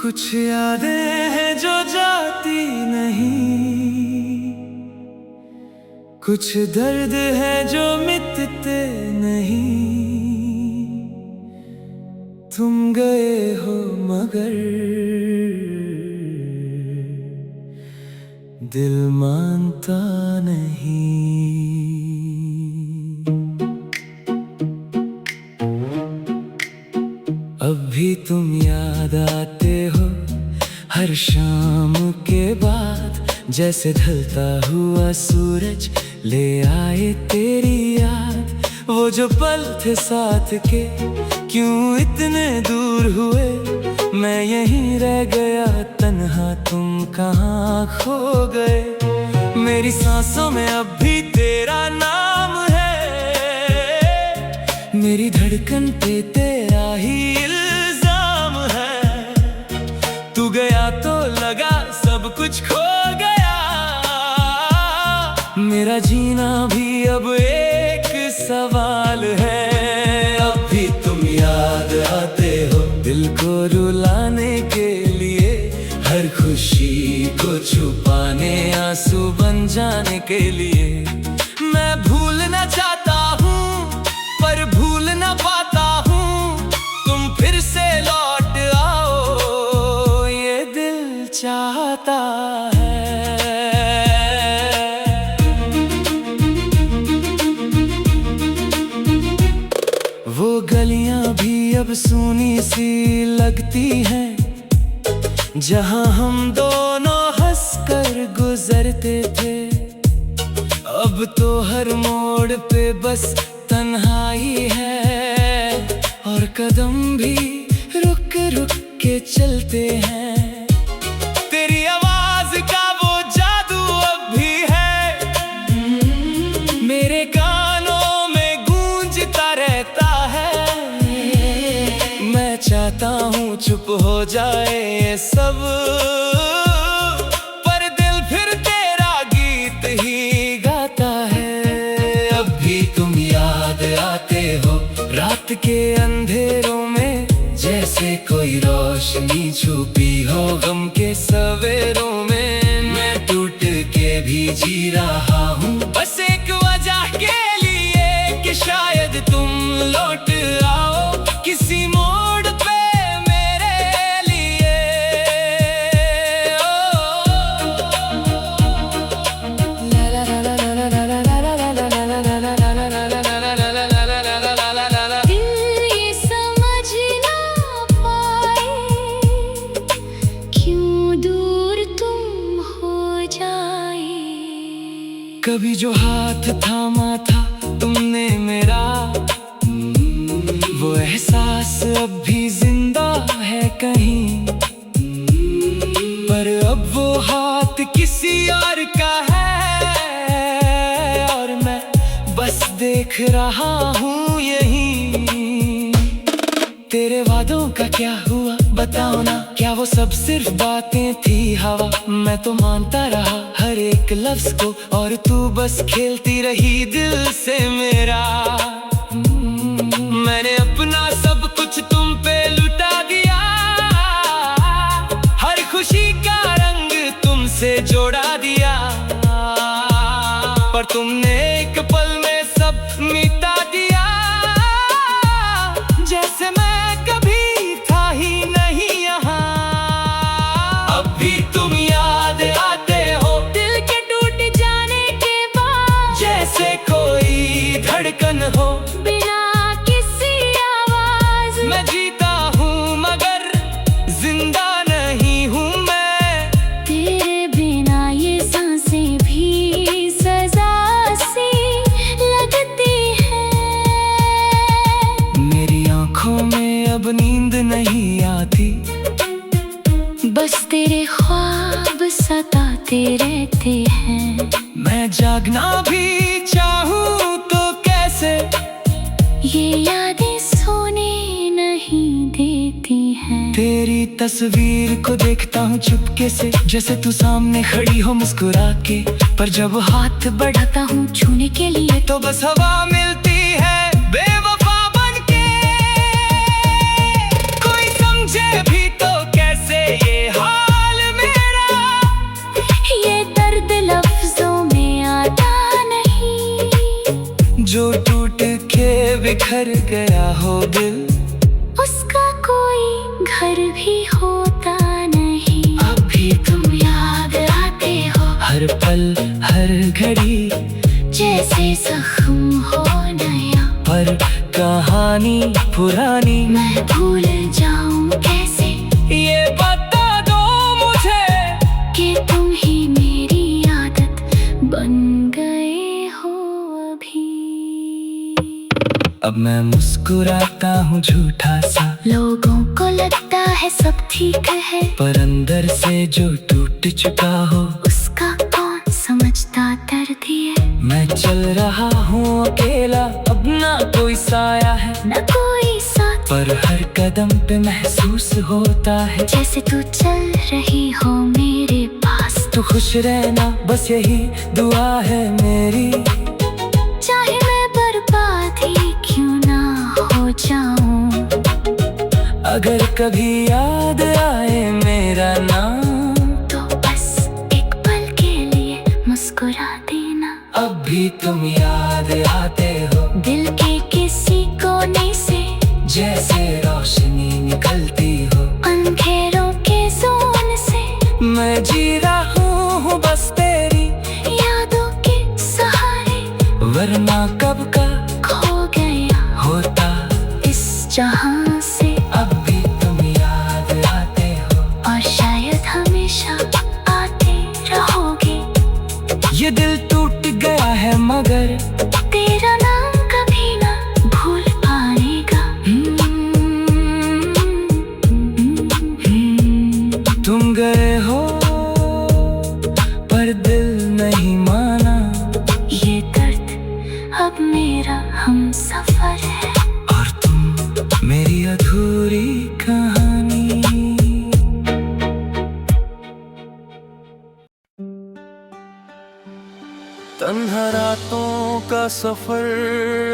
कुछ यादें हैं जो जाती नहीं, कुछ दर्द है जो मिटते नहीं। तुम गए हो मगर दिल मानता नहीं। अब भी तुम याद आते हो हर शाम के बाद, जैसे ढलता हुआ सूरज ले आए तेरी याद। वो जो पल थे साथ के क्यों इतने दूर हुए, मैं यहीं रह गया तन्हा, तुम कहाँ खो गए। मेरी सांसों में अब भी तेरा नाम है, मेरी धड़कन पे तेरा ही इल्जाम है। तू गया तो लगा सब कुछ खो गया, मेरा जीना भी अब एक सवाल है। अब भी तुम याद आते हो दिल को रुलाने के लिए, हर खुशी को छुपाने आंसू बन जाने के लिए। मैं भूलना चाहता हूँ पर भूल ना पाता हूँ, तुम फिर से लौट आओ ये दिल चाहता है। वो गलियां भी अब सूनी सी लगती हैं, जहां हम दोनों हंसकर गुजरते थे। अब तो हर मोड़ पे बस तन्हाई है, और कदम भी रुक रुक के चलते हैं। तेरी आवाज का वो जादू अब भी है, मेरे कानों में गूंजता रहता है। मैं चाहता हूँ चुप हो जाए ये सब, पर दिल फिर तेरा गीत ही गाता है। अब भी तुम याद आते हो रात के अंधेरों में, जैसे कोई रोशनी छुपी हो गम के सवेरों में। मैं टूट के भी जी रहा हूँ बस एक वजह के लिए, कि शायद तुम लौट आओ किसी मोड़ पे मेरे लिए। कभी जो हाथ थामा था तुमने मेरा, वो एहसास अब भी जिंदा है कहीं। पर अब वो हाथ किसी और का है, और मैं बस देख रहा हूँ यहीं। तेरे वादों का क्या हुआ बताओ ना, क्या वो सब सिर्फ बातें थी हवा। मैं तो मानता रहा हर एक लफ्ज को, और तू बस खेलती रही दिल से मेरा। मैंने अपना सब कुछ तुम पे लुटा दिया, हर खुशी का रंग तुमसे जोड़ा दिया। पर तुमने एक पल में सब मिटा दिया, जैसे मैं कभी था ही नहीं यहाँ। अब भी तुम याद आते हो दिल के टूट जाने के बाद, जैसे कोई धड़कन हो बिना किसी आवाज। मैं जीता हूँ मगर जिंदा नहीं हूँ मैं, तेरे बिना ये सांसें भी सजा सी लगती है। मेरी आंखों में अब नींद नहीं आती, बस तेरे ख्वाब सताते रहते हैं। मैं जागना भी चाहूँ तो कैसे, ये यादें सोने नहीं देती हैं। तेरी तस्वीर को देखता हूँ चुपके से, जैसे तू सामने खड़ी हो मुस्कुरा के। पर जब हाथ बढ़ाता हूँ छूने के लिए, तो बस हवा मिलती है बेवफा बनके। कोई समझे भी तो कैसे जो टूट के बिखर गया हो दिल, उसका कोई घर भी होता नहीं। अभी तुम याद आते हो हर पल हर घड़ी, जैसे जख्म हो नया। पर कहानी पुरानी मैं भूल जाऊं कैसे, ये बता दो मुझे कि तुम ही मेरी आदत बन गए हो अभी। अब मैं मुस्कुराता हूँ झूठा सा, लोगों को लगता है सब ठीक है, पर अंदर से जो टूट चुका हो उसका कौन समझता दर्द ये। मैं चल रहा हूँ अकेला, अब ना कोई साया है न कोई साथ, पर हर कदम पे महसूस होता है जैसे तू चल रही हो मेरे पास। तू खुश रहना बस यही दुआ है मेरी, चाहे मैं बर्बाद ही क्यों ना हो जाऊं। अगर कभी याद आए मेरा नाम, तो बस एक पल के लिए मुस्कुरा देना। अब भी तुम याद आते हो दिल के किसी कोने से, जैसे रोशनी निकलती हो अंधेरों के जोन से। मैं जी रहा हूँ बस तेरी यादों के सहारे, वरना कब का खो गया होता इस जहां से। अब भी तुम याद आते हो और शायद हमेशा आते रहोगे। ये दिल टूट गया है मगर तेरा नाम कभी ना भूल पाएगा। तुम गए हो पर दिल नहीं माना, ये दर्द अब मेरा हम सफर है, और तुम मेरी अधूरी कहानी। तन्हा रातों का सफर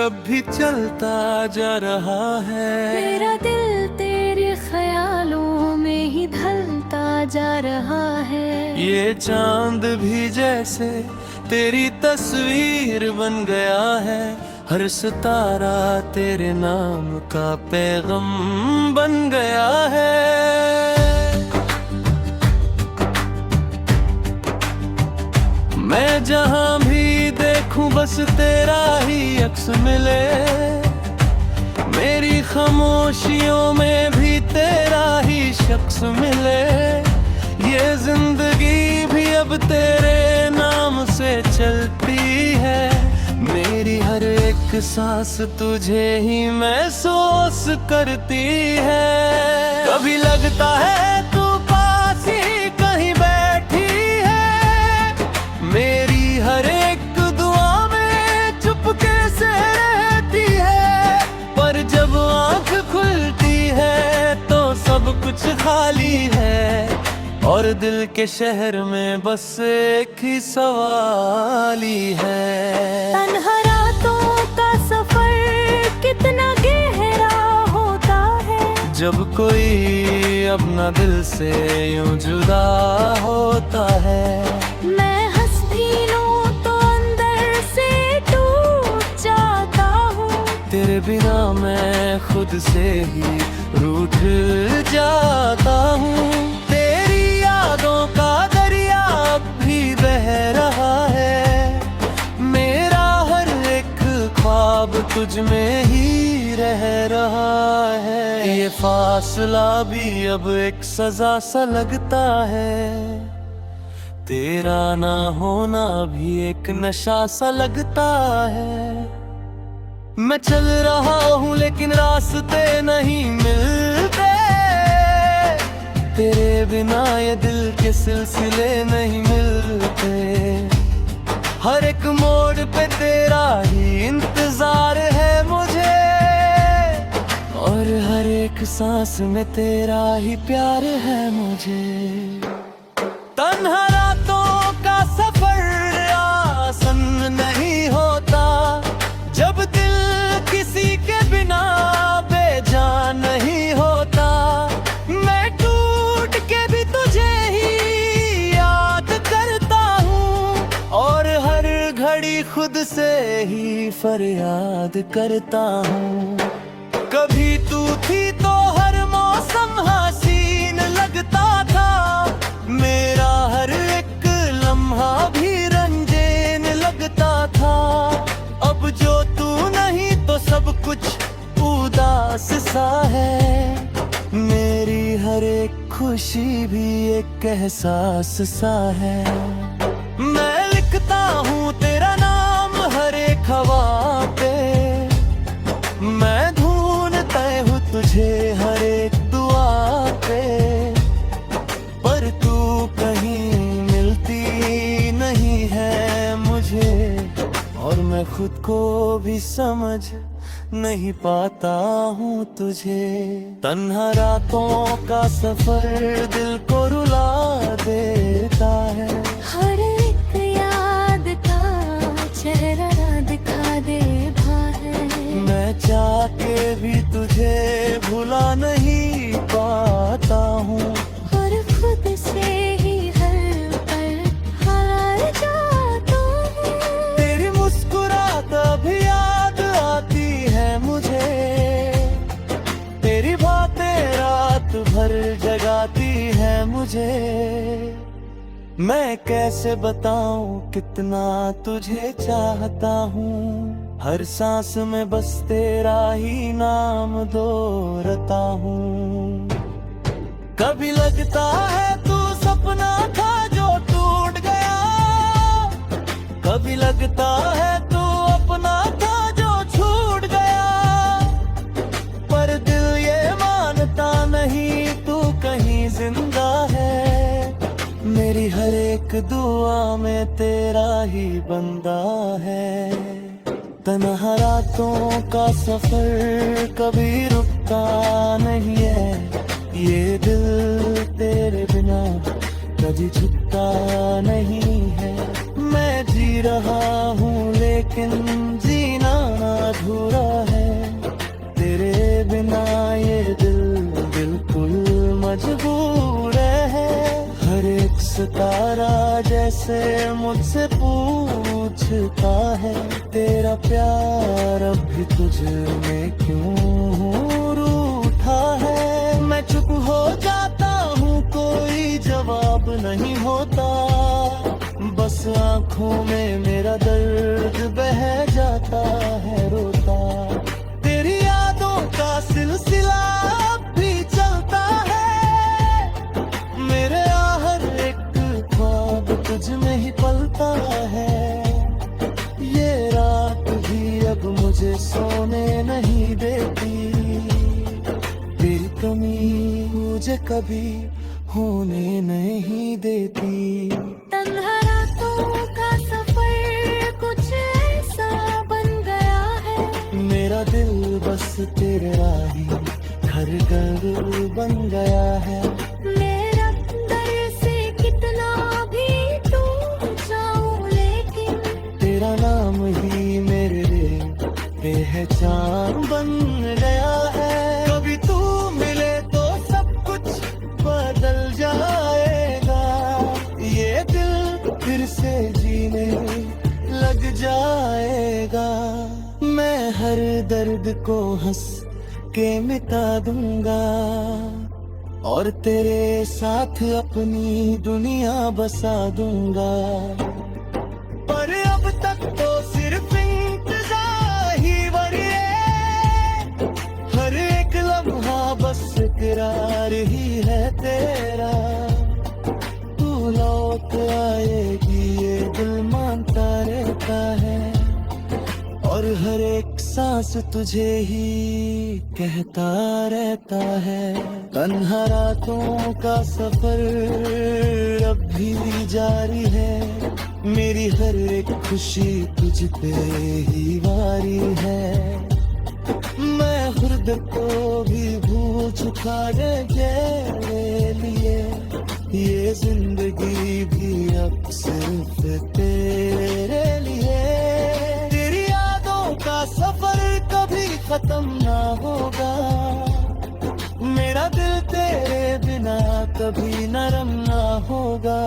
अब भी चलता जा रहा है, मेरा दिल तेरे ख्यालों में ही ढलता जा रहा है। ये चांद भी जैसे तेरी तस्वीर बन गया है, हर सितारा तेरे नाम का पैगाम बन गया है। मैं जहां भी देखूं बस तेरा ही अक्स मिले, मेरी खामोशियों में भी तेरा ही शख्स मिले। ये जिंदगी भी अब तेरे नाम से चलती है, मेरी हर एक सांस तुझे ही महसूस करती है। कभी लगता है तू पास ही कहीं बैठी है, मेरी हर एक दुआ में चुपके से रहती है। पर जब आँख खुलती है तो सब कुछ खाली है, और दिल के शहर में बस एक ही सवाल ही है। तन्हा रातों का सफर कितना गहरा होता है, जब कोई अपना दिल से यूं जुदा होता है। मैं हंस भी लूं तो अंदर से टूट जाता हूँ, तेरे बिना मैं खुद से ही रूठ जाता हूँ। तेरी यादों का दरिया अब भी बह रहा है, मेरा हर एक ख्वाब तुझ में ही रह रहा है। ये फासला भी अब एक सजा सा लगता है, तेरा ना होना भी एक नशा सा लगता है। मैं चल रहा हूँ लेकिन रास्ते नहीं मिलते, तेरे बिना ये दिल के सिलसिले नहीं मिलते। हर एक मोड़ पे तेरा ही इंतजार है मुझे, और हर एक सांस में तेरा ही प्यार है मुझे। तन्हा रातों का सफर आसान नहीं होता, जब दिल किसी के बिना बेजान नहीं होता। मैं टूट के भी तुझे ही याद करता हूँ, और हर घड़ी खुद खुद से ही फरियाद करता हूँ। कभी तू थी तो हर मौसम हसीन लगता था, मेरा हर एक लम्हा भी रंगीन लगता था। अब जो तू नहीं तो सब कुछ उदास सा है, मेरी हर एक खुशी भी एक एहसास सा है। मैं लिखता हूँ तेरा नाम हर एक हवा पे, मैं ढूंढता हूँ तुझे हर एक दुआ पे, पर तू कहीं मिलती नहीं है मुझे, और मैं खुद को भी समझ नहीं पाता हूँ तुझे। तन्हा रातों का सफर दिल को रुला देता है, हर एक याद का चेहरा दिखा दे है। मैं चाह के भी तुझे भुला नहीं पाता हूँ, और खुद से ही हर पल हार जाता हूँ। तेरी मुस्कुराहट भी याद आती है मुझे, तेरी बातें रात भर जगाती है मुझे। मैं कैसे बताऊं कितना तुझे चाहता हूँ, हर सांस में बस तेरा ही नाम दोहराता हूँ। कभी लगता है तू सपना था जो टूट गया, कभी लगता है तू अपना था जो छूट गया, पर दिल ये मानता नहीं तू कहीं जिंदा है। मेरी हर एक दुआ में तेरा ही बंदा है। तन्हा रातों का सफर कभी रुकता नहीं है, ये दिल तेरे बिना कभी झुकता नहीं है। मैं जी रहा हूँ लेकिन जीना अधूरा है, तेरे बिना ये दिल बिल्कुल मजबूर है। हर एक सितारा जैसे मुझसे पूछता है, तेरा प्यार अब भी तुझ में क्यों रूठा है। मैं चुप हो जाता हूँ, कोई जवाब नहीं होता, बस आँखों में मेरा दर्द बह जाता है रोता। तेरी यादों का सिलसिला अब भी चलता है, मेरे हर एक ख्वाब तुझ में ही पलता है। ये रात भी अब मुझे सोने नहीं देती, तेरी कमी मुझे कभी होने नहीं देती। तन्हा रातों का सफर कुछ ऐसा बन गया है, मेरा दिल बस तेरा ही घर घर बन गया है। मेरा अंदर से कितना भी टूट जाऊं लेकिन तेरा नाम ही मेरे लिए पहचान बन गया है। कभी तू मिले तो सब कुछ बदल जाएगा, ये दिल फिर से जीने लग जाएगा। मैं हर दर्द को हंस के मिटा दूंगा, और तेरे साथ अपनी दुनिया बसा दूंगा। पर अब तक तो सिर्फ इंतजार ही वरिए, हर एक लम्हा बस इकरार ही है तेरा। तू लौट आएगी ये दिल मानता रहता है, और हर एक सांस तुझे ही कहता रहता है। तन्हा रातों का सफर अब भी जारी है, मेरी हर एक खुशी तुझ पे ही वारी है। मैं खुद को भी भूल चुका तेरे लिए, ये जिंदगी भी अब सिर्फ तेरे लिए। तेरी यादों का सफर कभी खत्म ना होगा, मेरा दिल तेरे बिना कभी नरम ना होगा।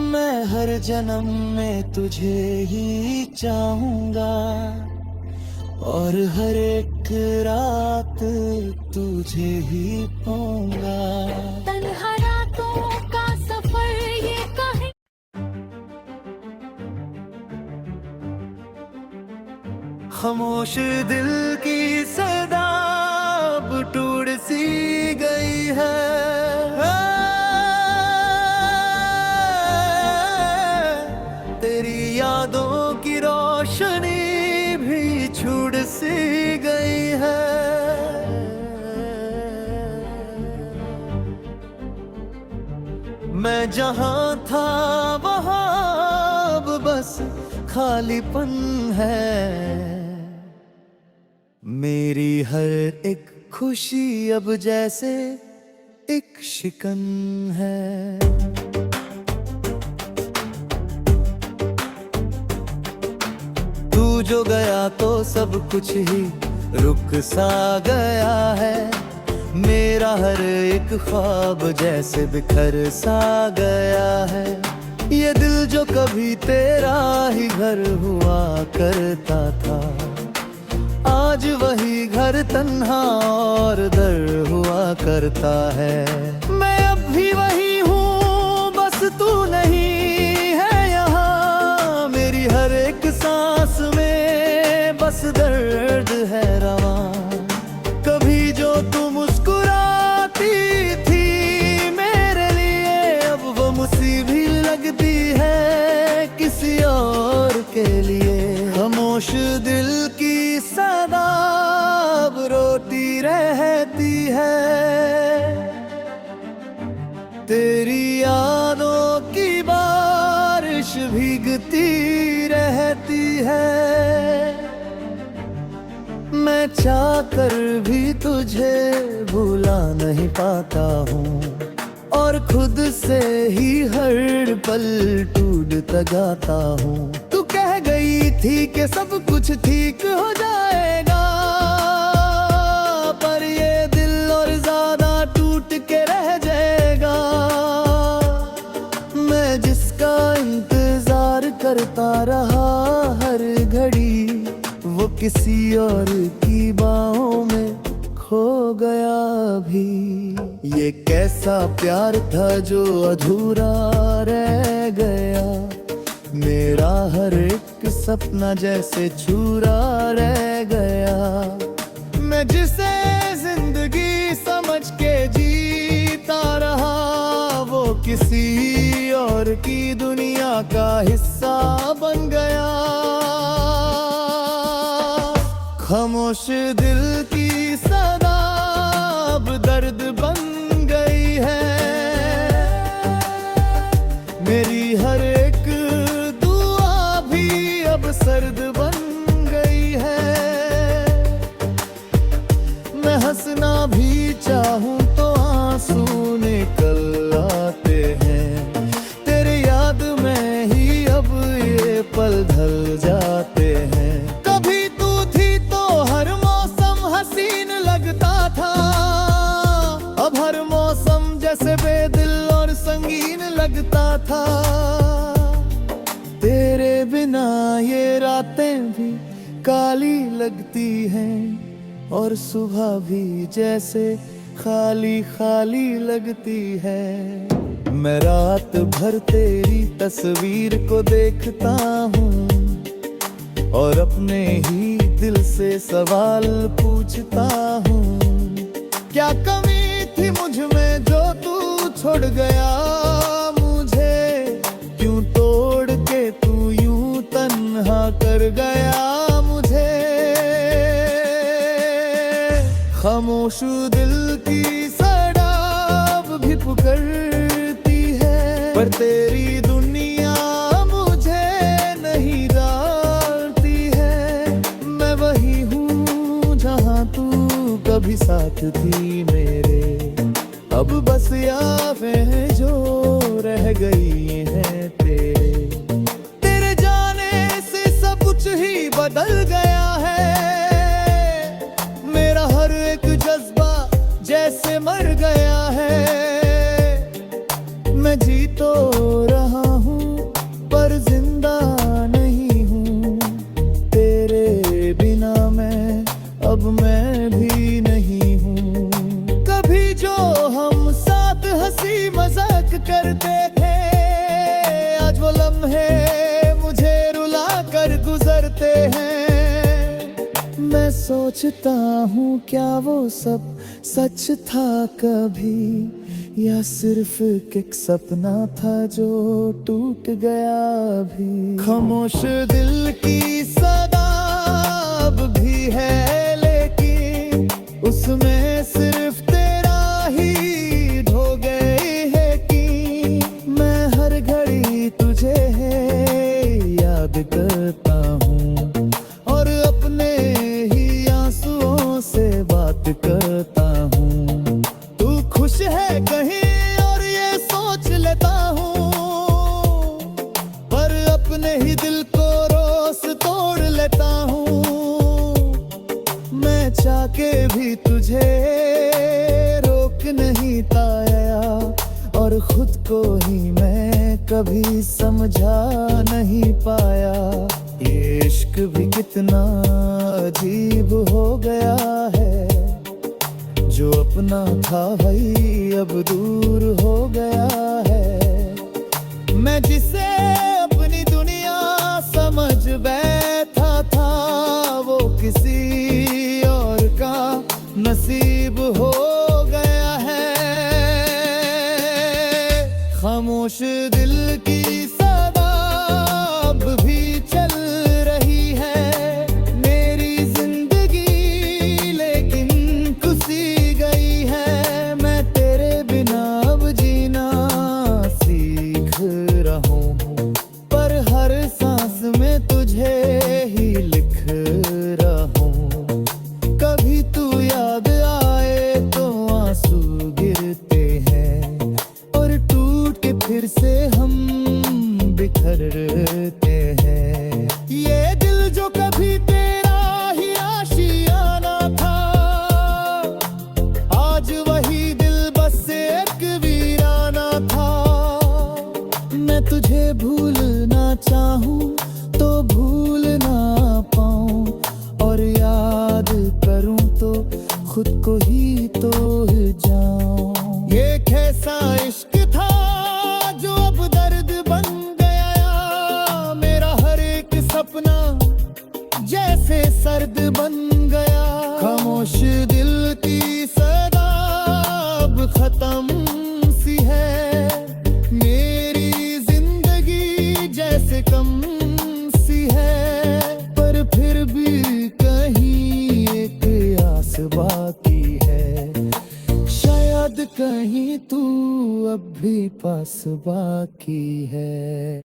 मैं हर जन्म में तुझे ही चाहूंगा और हर एक रात तुझे ही पाऊंगा। तन्हा रातों का सफर ये कहीं खामोश दिल की सदा अब टूट सी गई है। तेरी यादों की रोशनी भी छूट सी गई है। मैं जहां था वहां अब बस खालीपन है। मेरी हर एक खुशी अब जैसे एक शिकन है। तू जो गया तो सब कुछ ही रुक सा गया है। मेरा हर एक ख्वाब जैसे बिखर सा गया है। ये दिल जो कभी तेरा ही घर हुआ करता था, आज वही घर तन्हा और दर हुआ करता है। मैं अब भी वही हूँ, बस तू नहीं है यहाँ। मेरी हर एक सांस में बस दर्द है रवां। कभी जो तू मुस्कुराती थी मेरे लिए, अब वो मुसीबत लगती है किसी और के लिए। खामोश दिल की सदा अब रोती रहती है। तेरी यादों की बारिश भीगती रहती है। मैं चाहकर भी तुझे भूला नहीं पाता हूँ और खुद से ही हर पल टूट गाता हूँ। तू कह गई थी कि सब कुछ ठीक हो जाएगा, पर ये दिल और ज्यादा टूट के रह जाएगा। मैं जिसका इंतजार करता रहा हर घड़ी, वो किसी और की बाहों में खो गया भी। ये कैसा प्यार था जो अधूरा रह गया। मेरा हर एक सपना जैसे छूरा रह गया। मैं जिसे जिंदगी समझ के जीता रहा, वो किसी और की दुनिया का हिस्सा बन गया। खामोश दिल की सदा अब दर्द बन गई है। मेरी हर एक दुआ भी अब सर्द बन गई है। मैं हंसना भी चाहूं तो आंसू निकल आते हैं। तेरे याद में ही अब ये पल ढल जाते हैं। कभी तू थी तो हर मौसम हसीन लगता था, अब हर मौसम जैसे बेदिल और संगीन लगता था। तेरे बिना ये रातें भी काली लगती हैं और सुबह भी जैसे खाली खाली लगती है। मैं रात भर तेरी तस्वीर को देखता हूँ और अपने ही दिल से सवाल पूछता हूँ। क्या कमी थी मुझ में जो तू छोड़ गया मुझे? क्यों तोड़ के तू यूं तन्हा कर गया मुझे? खामोश दिल की सड़ाब भी पुकारती है, पर तेरी दुनिया मुझे नहीं डालती है। मैं वही हूँ जहाँ तू कभी साथ थी मेरे, अब बस यादें जो रह गई हैं तेरे जाने से सब कुछ ही बदल गया है। मेरा हर एक जज्बा जैसे मर गया है। मैं जी तो रहा हूँ करते हैं। मैं सोचता हूँ क्या वो सब सच था कभी, या सिर्फ एक सपना था जो टूट गया अभी। खामोश दिल की सदा अब भी है, लेकिन उसमें सिर्फ तेरा ही ढो गए है कि मैं हर घड़ी तुझे याद करता हूँ और अपने ही आंसुओं से बात करता हूँ। तू खुश है कहीं और ये सोच लेता हूँ, पर अपने ही दिल को रोज तोड़ लेता हूँ। मैं चाह के भी तुझे रोक नहीं पाया, और खुद को ही मैं कभी समझा नहीं पाया। ये इश्क भी कितना अजीब हो गया है, जो अपना था वही अब दूर हो गया है। मैं जिसे अपनी दुनिया समझ बैठा था, वो किसी और का नसीब हो गया है। खामोश दिल की सदा अब भी चल रही है मेरी जिंदगी, लेकिन खुशी गई है। मैं तेरे बिना अब जीना सीख रहा हूँ, पर हर सांस में तुझे ही लिख रहा हूँ। कभी तू याद आए तो आंसू गिरते हैं, और टूट के फिर से हम बिखरते हैं। ये दिल जो कभी तेरा ही आशियाना था, आज वही दिल बस एक वीराना था। मैं तुझे भूलना चाहूँ तो भूल ना पाऊँ, और याद करूँ तो खुद को ही तोड़ जाऊँ। ये कैसा इश्क था जो अब दर्द बन गया, मेरा हर एक सपना जैसे सर्द बन गया। खामोश दिल की सदा अब खत्म सी है, मेरी जिंदगी जैसे कम सी है। पर फिर भी कहीं एक आस बाकी है, शायद कहीं तू अब भी पास बाकी है।